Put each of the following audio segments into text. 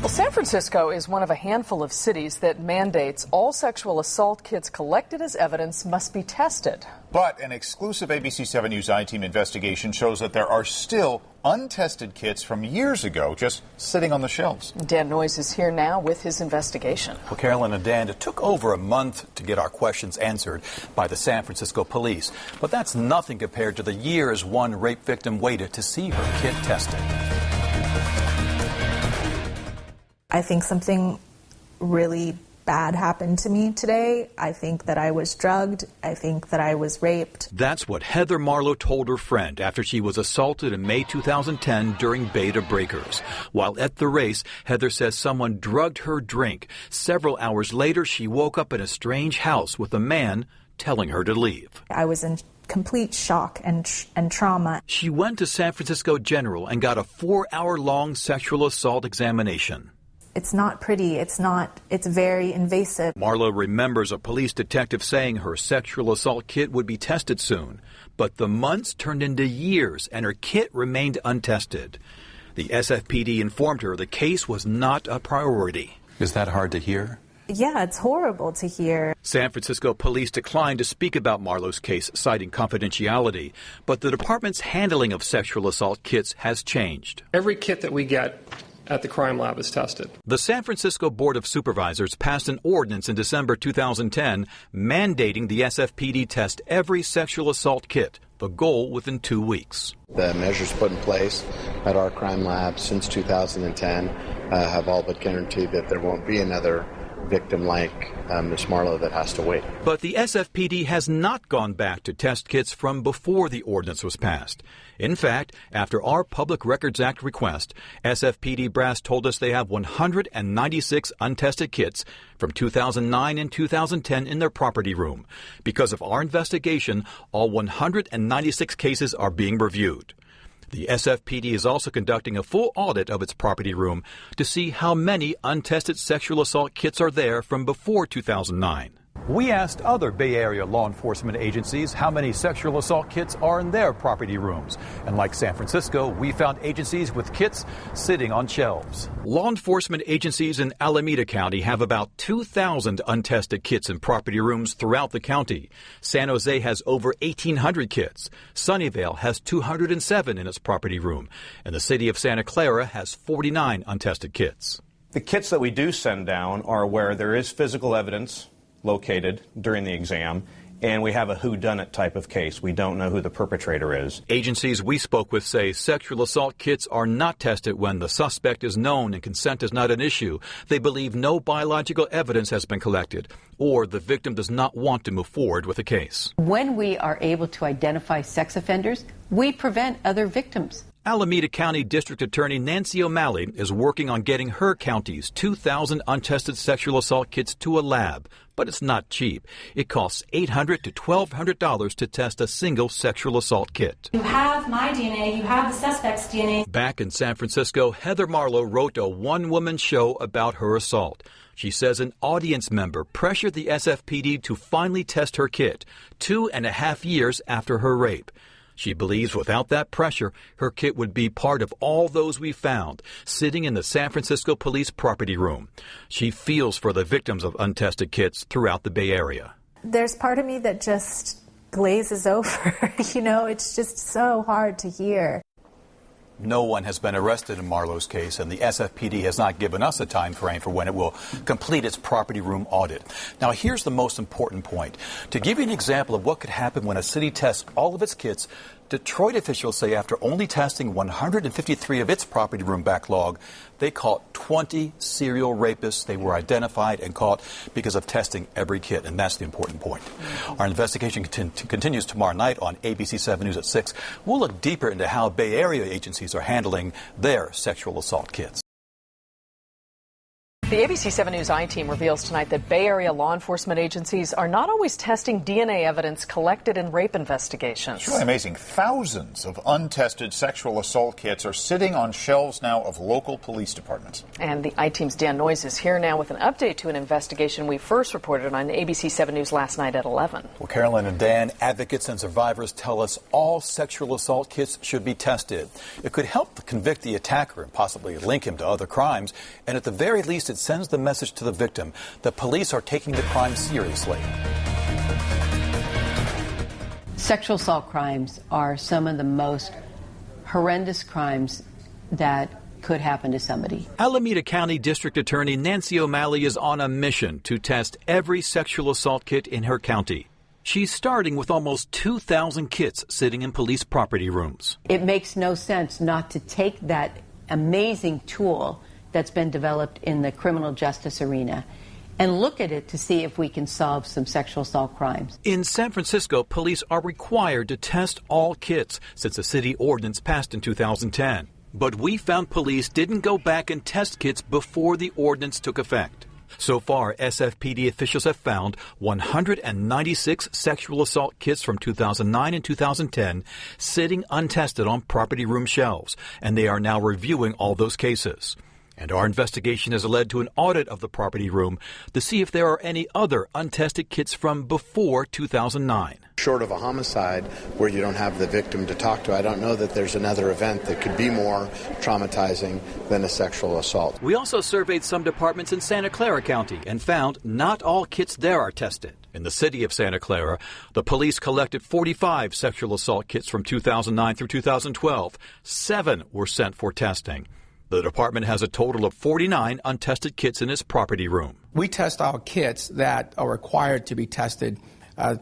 Well, San Francisco is one of a handful of cities that mandates all sexual assault kits collected as evidence must be tested. But an exclusive ABC 7 News I-Team investigation shows that there are still untested kits from years ago just sitting on the shelves. Dan Noyes is here now with his investigation. Well, Carolyn and Dan, it took over a month to get our questions answered by the San Francisco police. But that's nothing compared to the years one rape victim waited to see her kit tested. I think something really bad happened to me today. I think that I was drugged. I think that I was raped. That's what Heather Marlowe told her friend after she was assaulted in May 2010 during Beta Breakers. While at the race, Heather says someone drugged her drink. Several hours later, she woke up in a strange house with a man telling her to leave. I was in complete shock and trauma. She went to San Francisco General and got a 4-hour-long sexual assault examination. It's not pretty. It's very invasive. Marlowe remembers a police detective saying her sexual assault kit would be tested soon. But the months turned into years and her kit remained untested. The SFPD informed her the case was not a priority. Is that hard to hear? Yeah, it's horrible to hear. San Francisco police declined to speak about Marlowe's case, citing confidentiality. But the department's handling of sexual assault kits has changed. Every kit that we get at the crime lab is tested. The San Francisco Board of Supervisors passed an ordinance in December 2010 mandating the SFPD test every sexual assault kit, the goal within 2 weeks. The measures put in place at our crime lab since 2010 have all but guaranteed that there won't be another victim like Ms. Marlowe that has to wait. But the SFPD has not gone back to test kits from before the ordinance was passed. In fact, after our Public Records Act request, SFPD brass told us they have 196 untested kits from 2009 and 2010 in their property room. Because of our investigation, all 196 cases are being reviewed. The SFPD is also conducting a full audit of its property room to see how many untested sexual assault kits are there from before 2009. We asked other Bay Area law enforcement agencies how many sexual assault kits are in their property rooms. And like San Francisco, we found agencies with kits sitting on shelves. Law enforcement agencies in Alameda County have about 2,000 untested kits in property rooms throughout the county. San Jose has over 1,800 kits. Sunnyvale has 207 in its property room. And the city of Santa Clara has 49 untested kits. The kits that we do send down are where there is physical evidence located during the exam, and we have a whodunit type of case. We don't know who the perpetrator is. Agencies we spoke with say sexual assault kits are not tested when the suspect is known and consent is not an issue. They believe no biological evidence has been collected, or the victim does not want to move forward with the case. When we are able to identify sex offenders, we prevent other victims. Alameda County District Attorney Nancy O'Malley is working on getting her county's 2,000 untested sexual assault kits to a lab. But it's not cheap. It costs $800 to $1,200 to test a single sexual assault kit. You have my DNA, you have the suspect's DNA. Back in San Francisco, Heather Marlowe wrote a one-woman show about her assault. She says an audience member pressured the SFPD to finally test her kit 2.5 years after her rape. She believes without that pressure, her kit would be part of all those we found, sitting in the San Francisco police property room. She feels for the victims of untested kits throughout the Bay Area. There's part of me that just glazes over. It's just so hard to hear. No one has been arrested in Marlowe's case, and the SFPD has not given us a time frame for when it will complete its property room audit. Now, here's the most important point. To give you an example of what could happen when a city tests all of its kits, Detroit officials say after only testing 153 of its property room backlog, they caught 20 serial rapists. They were identified and caught because of testing every kit, and that's the important point. Our investigation continues tomorrow night on ABC 7 News at 6. We'll look deeper into how Bay Area agencies are handling their sexual assault kits. The ABC 7 News I-Team reveals tonight that Bay Area law enforcement agencies are not always testing DNA evidence collected in rape investigations. It's really amazing. Thousands of untested sexual assault kits are sitting on shelves now of local police departments. And the I-Team's Dan Noyes is here now with an update to an investigation we first reported on ABC 7 News last night at 11. Well, Carolyn and Dan, advocates and survivors tell us all sexual assault kits should be tested. It could help convict the attacker and possibly link him to other crimes. And at the very least, it sends the message to the victim that police are taking the crime seriously. Sexual assault crimes are some of the most horrendous crimes that could happen to somebody. Alameda County District Attorney Nancy O'Malley is on a mission to test every sexual assault kit in her county. She's starting with almost 2,000 kits sitting in police property rooms. It makes no sense not to take that amazing tool that's been developed in the criminal justice arena and look at it to see if we can solve some sexual assault crimes. In San Francisco, police are required to test all kits since a city ordinance passed in 2010. But we found police didn't go back and test kits before the ordinance took effect. So far, SFPD officials have found 196 sexual assault kits from 2009 and 2010 sitting untested on property room shelves, and they are now reviewing all those cases. And our investigation has led to an audit of the property room to see if there are any other untested kits from before 2009. Short of a homicide where you don't have the victim to talk to, I don't know that there's another event that could be more traumatizing than a sexual assault. We also surveyed some departments in Santa Clara County and found not all kits there are tested. In the city of Santa Clara, the police collected 45 sexual assault kits from 2009 through 2012. 7 were sent for testing. The department has a total of 49 untested kits in its property room. We test all kits that are required to be tested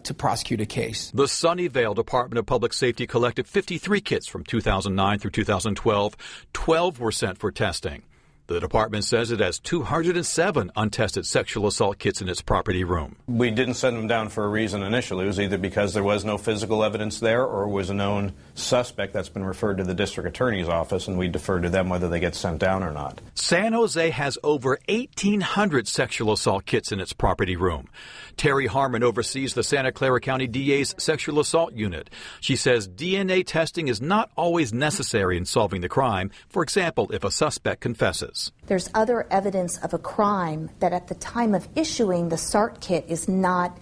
to prosecute a case. The Sunnyvale Department of Public Safety collected 53 kits from 2009 through 2012. 12 were sent for testing. The department says it has 207 untested sexual assault kits in its property room. We didn't send them down for a reason initially. It was either because there was no physical evidence there or was a known suspect that's been referred to the district attorney's office, and we defer to them whether they get sent down or not. San Jose has over 1,800 sexual assault kits in its property room. Terry Harmon oversees the Santa Clara County DA's sexual assault unit. She says DNA testing is not always necessary in solving the crime. For example, if a suspect confesses. There's other evidence of a crime that at the time of issuing the SART kit is not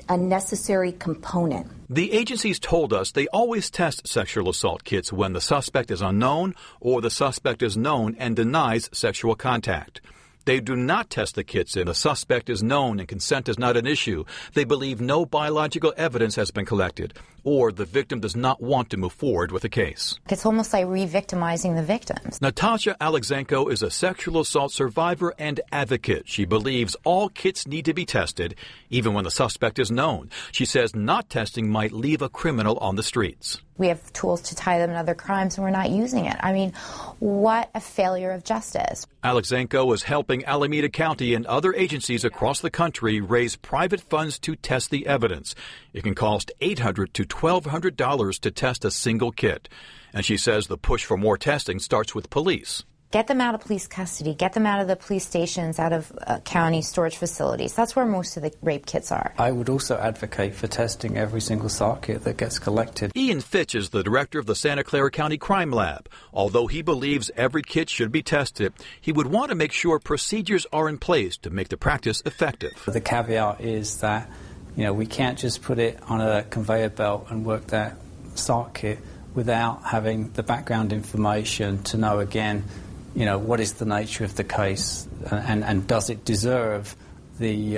a necessary component. The agencies told us they always test sexual assault kits when the suspect is unknown or the suspect is known and denies sexual contact. They do not test the kits if the suspect is known and consent is not an issue. They believe no biological evidence has been collected or the victim does not want to move forward with the case. It's almost like re-victimizing the victims. Natasha Alexenko is a sexual assault survivor and advocate. She believes all kits need to be tested, even when the suspect is known. She says not testing might leave a criminal on the streets. We have tools to tie them to other crimes, and we're not using it. I mean, what a failure of justice. Alexenko is helping Alameda County and other agencies across the country raise private funds to test the evidence. It can cost $800 to $1,200 to test a single kit. And she says the push for more testing starts with police. Get them out of police custody. Get them out of the police stations, out of county storage facilities. That's where most of the rape kits are. I would also advocate for testing every single SART kit that gets collected. Ian Fitch is the director of the Santa Clara County Crime Lab. Although he believes every kit should be tested, he would want to make sure procedures are in place to make the practice effective. The caveat is that, we can't just put it on a conveyor belt and work that SART kit without having the background information to know, again, what is the nature of the case and does it deserve the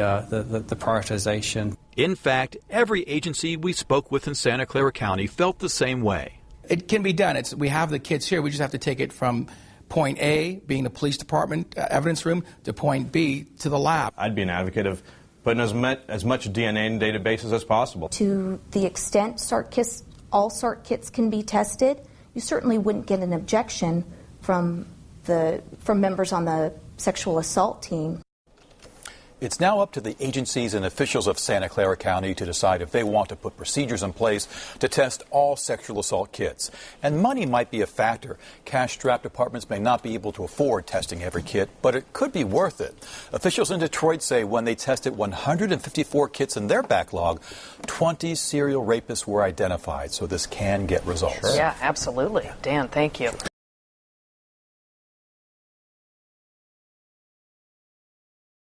prioritization? In fact, every agency we spoke with in Santa Clara County felt the same way. It can be done. We have the kits here. We just have to take it from point A, being the police department evidence room, to point B, to the lab. I'd be an advocate of putting as much DNA in databases as possible. To the extent all SART kits can be tested, you certainly wouldn't get an objection from members on the sexual assault team. It's now up to the agencies and officials of Santa Clara County to decide if they want to put procedures in place to test all sexual assault kits. And money might be a factor. Cash-strapped departments may not be able to afford testing every kit, but it could be worth it. Officials in Detroit say when they tested 154 kits in their backlog, 20 serial rapists were identified, so this can get results. Sure. Yeah, absolutely. Dan, thank you.